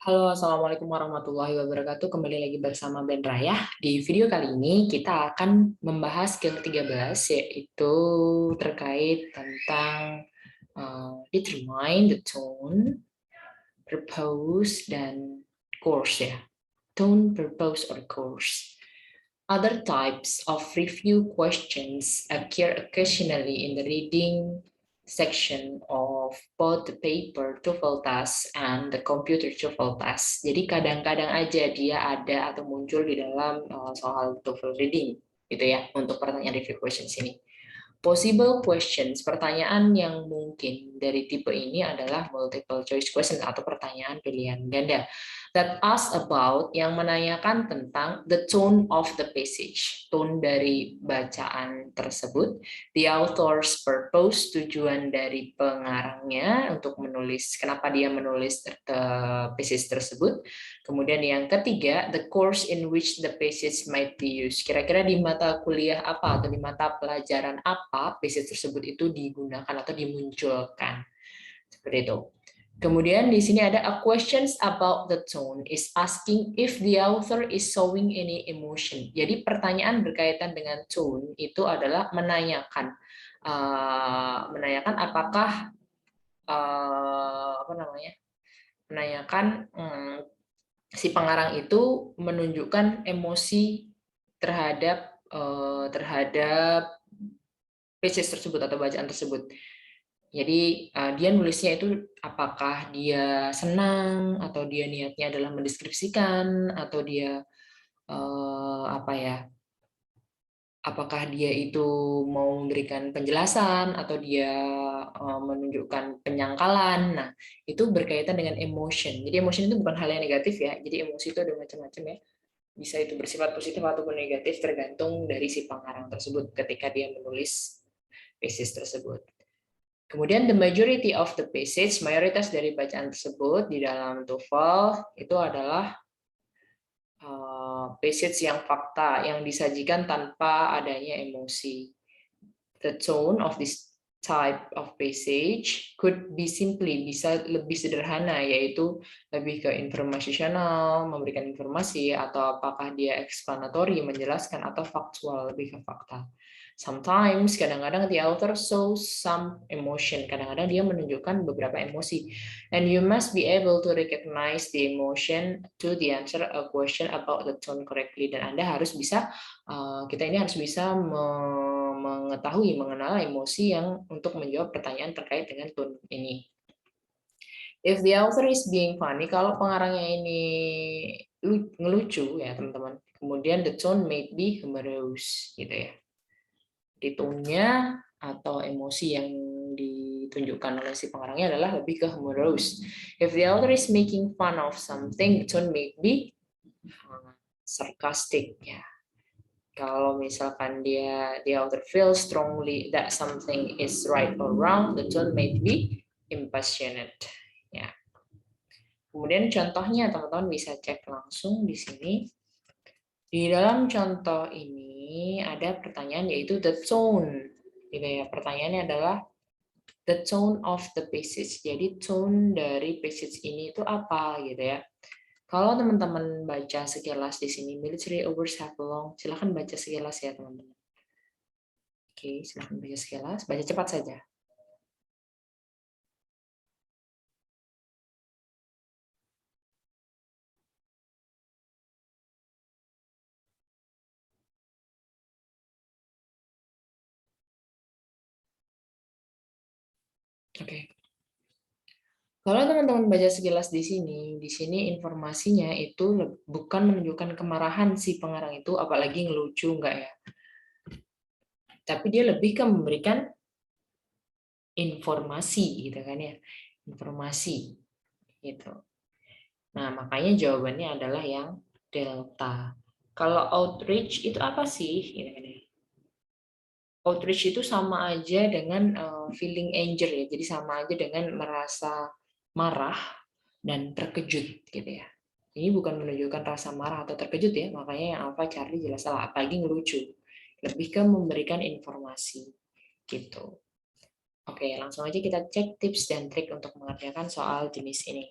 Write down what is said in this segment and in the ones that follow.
Halo, Assalamualaikum warahmatullahi wabarakatuh. Kembali lagi bersama Ben Raya. Di video kali ini kita akan membahas skill 13, yaitu terkait tentang determine the tone, purpose, dan course ya. Tone, purpose, or course. Other types of review questions occur occasionally in the reading section of both the paper TOEFL test and the computer TOEFL test. Jadi kadang-kadang aja dia ada atau muncul di dalam soal TOEFL reading gitu ya untuk pertanyaan review questions ini. Possible questions, pertanyaan yang mungkin dari tipe ini adalah multiple choice question atau pertanyaan pilihan ganda. That ask about, yang menanyakan tentang the tone of the passage, tone dari bacaan tersebut, the author's purpose, tujuan dari pengarangnya untuk menulis, kenapa dia menulis passage tersebut. Kemudian yang ketiga, the course in which the passage might be used. Kira-kira di mata kuliah apa atau di mata pelajaran apa passage tersebut itu digunakan atau dimunculkan. Seperti itu. Kemudian di sini ada a questions about the tone is asking if the author is showing any emotion. Jadi pertanyaan berkaitan dengan tone itu adalah menanyakan apakah menanyakan si pengarang itu menunjukkan emosi terhadap passage tersebut atau bacaan tersebut. Jadi dia nulisnya itu apakah dia senang atau dia niatnya adalah mendeskripsikan atau dia apakah dia itu mau memberikan penjelasan atau dia menunjukkan penyangkalan. Nah, itu berkaitan dengan emotion. Jadi emotion itu bukan hal yang negatif ya. Jadi emosi itu ada macam-macam ya. Bisa itu bersifat positif ataupun negatif tergantung dari si pengarang tersebut ketika dia menulis passage tersebut. Kemudian the majority of the passage, mayoritas dari bacaan tersebut di dalam TOEFL itu adalah passage yang fakta, yang disajikan tanpa adanya emosi. The tone of this type of passage could be simply, bisa lebih sederhana, yaitu lebih ke informasional, memberikan informasi, atau apakah dia explanatory, menjelaskan, atau faktual, lebih ke fakta. Sometimes, kadang-kadang the author shows some emotion, kadang-kadang dia menunjukkan beberapa emosi, and you must be able to recognize the emotion to the answer a question about the tone correctly, dan Anda harus bisa, kita ini harus bisa mengetahui, mengenal emosi yang untuk menjawab pertanyaan terkait dengan tone ini. If the author is being funny, kalau pengarangnya ini ngelucu ya teman-teman, kemudian the tone may be humorous gitu ya. Di tone-nya atau emosi yang ditunjukkan oleh si pengarangnya adalah lebih ke humorous. If the author is making fun of something, the tone may be sarcastic ya. Kalau misalkan the author feels strongly that something is right or wrong, the tone may be impassionate. Ya. Kemudian contohnya teman-teman bisa cek langsung di sini. Di dalam contoh ini ada pertanyaan yaitu the tone. Gitu ya. Pertanyaannya adalah the tone of the passage. Jadi tone dari passage ini itu apa gitu ya. Kalau teman-teman baca sekilas di sini, military hours have long, silahkan baca sekilas ya teman-teman. Oke, silahkan baca sekilas, baca cepat saja. Oke. Kalau teman-teman baca sekilas di sini informasinya itu bukan menunjukkan kemarahan si pengarang itu, apalagi ngelucu enggak ya. Tapi dia lebih ke memberikan informasi gitu kan ya. Informasi gitu. Nah, makanya jawabannya adalah yang delta. Kalau outreach itu apa sih? Gitu kan ya. Outreach itu sama aja dengan feeling anger ya. Jadi sama aja dengan merasa marah dan terkejut gitu ya. Ini bukan menunjukkan rasa marah atau terkejut ya, makanya yang Alpha Charlie jelas salah, apalagi ngelucu. Lebih ke memberikan informasi gitu. Oke, langsung aja kita cek tips dan trik untuk mengerjakan soal jenis ini.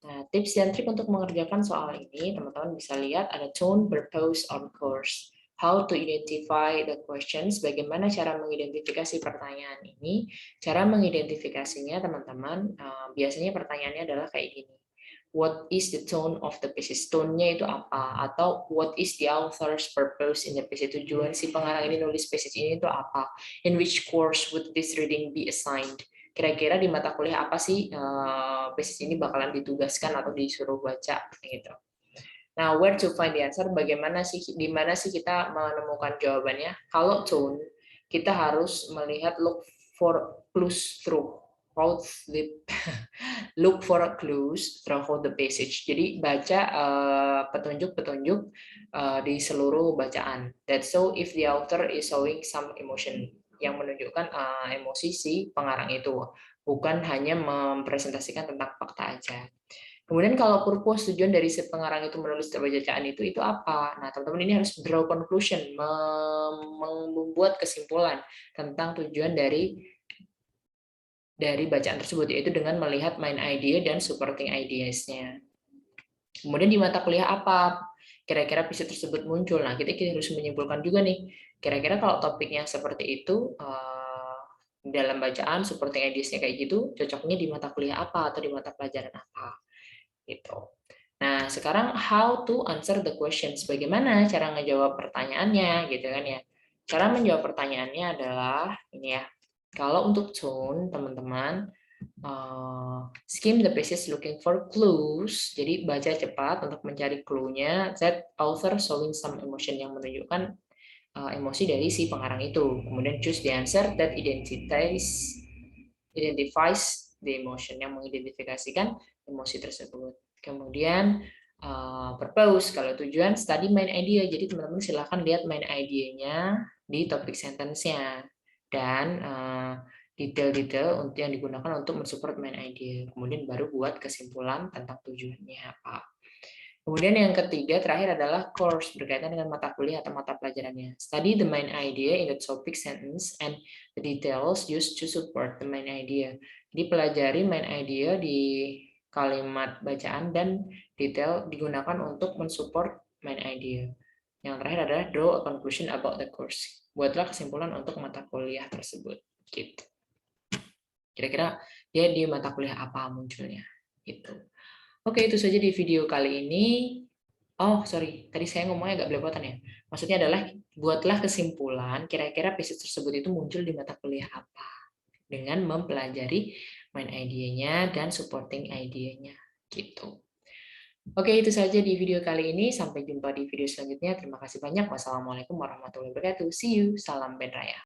Nah, tips dan trik untuk mengerjakan soal ini, teman-teman bisa lihat ada tone, purpose, on course. How to identify the questions, bagaimana cara mengidentifikasi pertanyaan ini. Cara mengidentifikasinya, teman-teman, biasanya pertanyaannya adalah kayak gini. What is the tone of the piece? Tone-nya itu apa? Atau what is the author's purpose in the piece? Tujuan si pengarang ini nulis piece ini itu apa? In which course would this reading be assigned? Kira-kira di mata kuliah apa sih basis ini bakalan ditugaskan atau disuruh baca gitu. Nah, where to find the answer? Bagaimana sih, di mana sih kita menemukan jawabannya? Kalau tone, kita harus melihat look for clues through look for clues throughout the passage. Jadi baca petunjuk-petunjuk di seluruh bacaan. That's so if the author is showing some emotion, yang menunjukkan emosi si pengarang itu, bukan hanya mempresentasikan tentang fakta aja. Kemudian kalau purpose, tujuan dari si pengarang itu menulis bacaan itu apa? Nah, teman-teman ini harus draw conclusion, membuat kesimpulan tentang tujuan dari bacaan tersebut, yaitu dengan melihat main idea dan supporting ideas-nya. Kemudian di mata kuliah apa kira-kira piece tersebut muncul? Nah, kita harus menyimpulkan juga nih, kira-kira kalau topiknya seperti itu, dalam bacaan supporting ideas-nya kayak gitu, cocoknya di mata kuliah apa atau di mata pelajaran apa, gitu. Nah, sekarang how to answer the questions. Bagaimana cara ngejawab pertanyaannya, gitu kan ya. Cara menjawab pertanyaannya adalah ini ya. Kalau untuk tone, teman-teman, skim the pages looking for clues. Jadi baca cepat untuk mencari clue-nya. That author showing some emotion, yang menunjukkan emosi dari si pengarang itu. Kemudian choose the answer that identifies the emotion, yang mengidentifikasikan emosi tersebut. Kemudian purpose, kalau tujuan study main idea. Jadi teman-teman silahkan lihat main idea-nya di topik sentence-nya dan detail-detail untuk yang digunakan untuk mensupport main idea. Kemudian baru buat kesimpulan tentang tujuannya apa. Kemudian yang ketiga, terakhir adalah course, berkaitan dengan mata kuliah atau mata pelajarannya. Study the main idea in the topic sentence and the details used to support the main idea. Jadi pelajari main idea di kalimat bacaan dan detail digunakan untuk mensupport main idea. Yang terakhir adalah draw a conclusion about the course. Buatlah kesimpulan untuk mata kuliah tersebut. Gitu. Kira-kira dia di mata kuliah apa munculnya. Gitu. Oke, itu saja di video kali ini. Oh, sorry. Tadi saya ngomongnya agak belepotan ya. Maksudnya adalah, buatlah kesimpulan kira-kira pieces tersebut itu muncul di mata kuliah apa. Dengan mempelajari main idea-nya dan supporting idea-nya. Gitu. Oke, itu saja di video kali ini. Sampai jumpa di video selanjutnya. Terima kasih banyak. Wassalamualaikum warahmatullahi wabarakatuh. See you. Salam Ben Raya.